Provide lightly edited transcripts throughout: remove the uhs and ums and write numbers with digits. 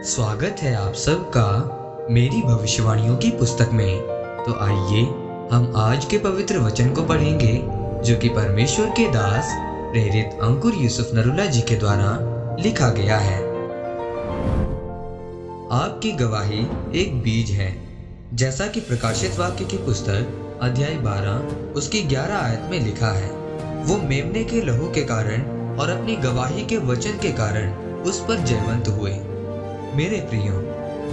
स्वागत है आप सबका मेरी भविष्यवाणियों की पुस्तक में। तो आइए हम आज के पवित्र वचन को पढ़ेंगे जो कि परमेश्वर के दास प्रेरित अंकुर यूसुफ नरूला जी के द्वारा लिखा गया है। आपकी गवाही एक बीज है, जैसा कि प्रकाशित वाक्य की पुस्तक अध्याय 12 उसकी 11 आयत में लिखा है। वो मेमने के लहू के कारण और अपनी गवाही के वचन के कारण उस पर जयवंत हुए। मेरे प्रियो,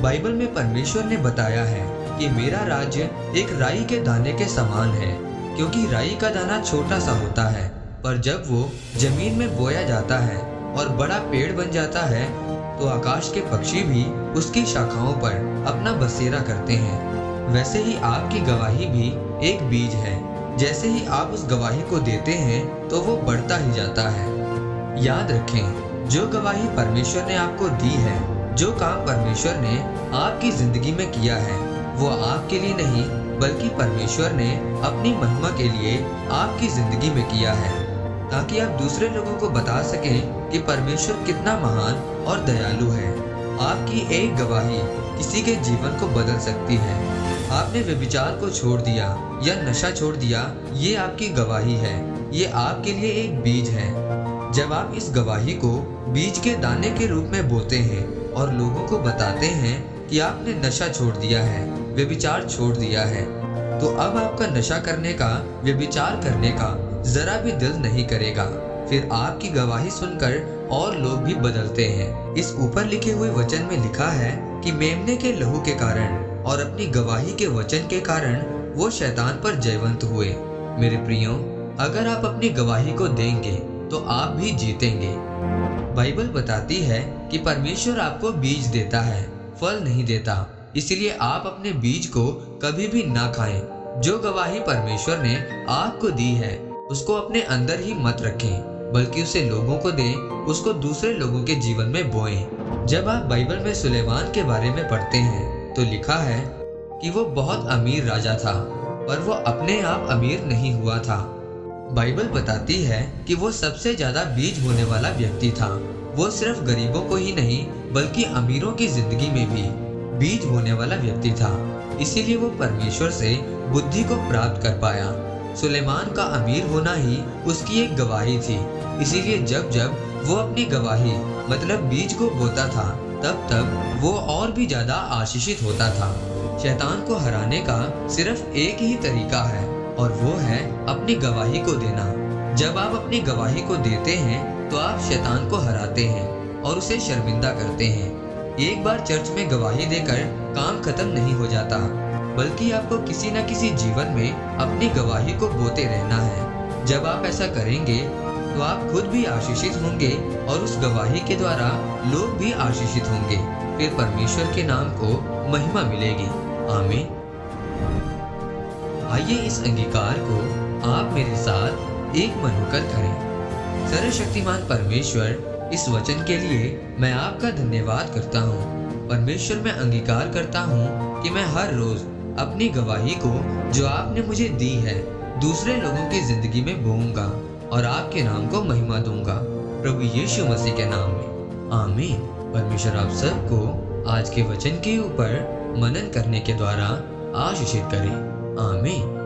बाइबल में परमेश्वर ने बताया है कि मेरा राज्य एक राई के दाने के समान है, क्योंकि राई का दाना छोटा सा होता है, पर जब वो जमीन में बोया जाता है और बड़ा पेड़ बन जाता है तो आकाश के पक्षी भी उसकी शाखाओं पर अपना बसेरा करते हैं। वैसे ही आपकी गवाही भी एक बीज है। जैसे ही आप उस गवाही को देते हैं तो वो बढ़ता ही जाता है। याद रखें, जो गवाही परमेश्वर ने आपको दी है, जो काम परमेश्वर ने आपकी जिंदगी में किया है, वो आपके लिए नहीं बल्कि परमेश्वर ने अपनी महिमा के लिए आपकी जिंदगी में किया है, ताकि आप दूसरे लोगों को बता सकें कि परमेश्वर कितना महान और दयालु है। आपकी एक गवाही किसी के जीवन को बदल सकती है। आपने व्यभिचार को छोड़ दिया या नशा छोड़ दिया, ये आपकी गवाही है। ये आपके लिए एक बीज है। जब आप इस गवाही को बीज के दाने के रूप में बोते हैं और लोगों को बताते हैं कि आपने नशा छोड़ दिया है, व्यभिचार छोड़ दिया है, तो अब आपका नशा करने का, व्यभिचार करने का जरा भी दिल नहीं करेगा। फिर आपकी गवाही सुनकर और लोग भी बदलते हैं। इस ऊपर लिखे हुए वचन में लिखा है कि मेमने के लहू के कारण और अपनी गवाही के वचन के कारण वो शैतान पर जयवंत हुए। मेरे प्रियो, अगर आप अपनी गवाही को देंगे तो आप भी जीतेंगे। बाइबल बताती है कि परमेश्वर आपको बीज देता है, फल नहीं देता। इसलिए आप अपने बीज को कभी भी ना खाएं। जो गवाही परमेश्वर ने आपको दी है उसको अपने अंदर ही मत रखें, बल्कि उसे लोगों को दें, उसको दूसरे लोगों के जीवन में बोएं। जब आप बाइबल में सुलेमान के बारे में पढ़ते हैं तो लिखा है कि वो बहुत अमीर राजा था, पर वो अपने आप अमीर नहीं हुआ था। बाइबल बताती है कि वो सबसे ज्यादा बीज होने वाला व्यक्ति था। वो सिर्फ गरीबों को ही नहीं बल्कि अमीरों की जिंदगी में भी बीज होने वाला व्यक्ति था। इसीलिए वो परमेश्वर से बुद्धि को प्राप्त कर पाया। सुलेमान का अमीर होना ही उसकी एक गवाही थी। इसीलिए जब जब वो अपनी गवाही मतलब बीज को बोता था, तब तब वो और भी ज्यादा आशीषित होता था। शैतान को हराने का सिर्फ एक ही तरीका है और वो है अपनी गवाही को देना। जब आप अपनी गवाही को देते हैं तो आप शैतान को हराते हैं और उसे शर्मिंदा करते हैं। एक बार चर्च में गवाही देकर काम खत्म नहीं हो जाता, बल्कि आपको किसी न किसी जीवन में अपनी गवाही को बोते रहना है। जब आप ऐसा करेंगे तो आप खुद भी आशीषित होंगे और उस गवाही के द्वारा लोग भी आशीषित होंगे। फिर परमेश्वर के नाम को महिमा मिलेगी। आमीन। आइए इस अंगीकार को आप मेरे साथ एक मन होकर करें। सर्वशक्तिमान परमेश्वर, इस वचन के लिए मैं आपका धन्यवाद करता हूँ। परमेश्वर, मैं अंगीकार करता हूँ कि मैं हर रोज अपनी गवाही को जो आपने मुझे दी है दूसरे लोगों की जिंदगी में बोऊंगा और आपके नाम को महिमा दूंगा, प्रभु यीशु मसीह के नाम में। आमीन। परमेश्वर आप सबको आज के वचन के ऊपर मनन करने के द्वारा आशीषित करे। आमीन।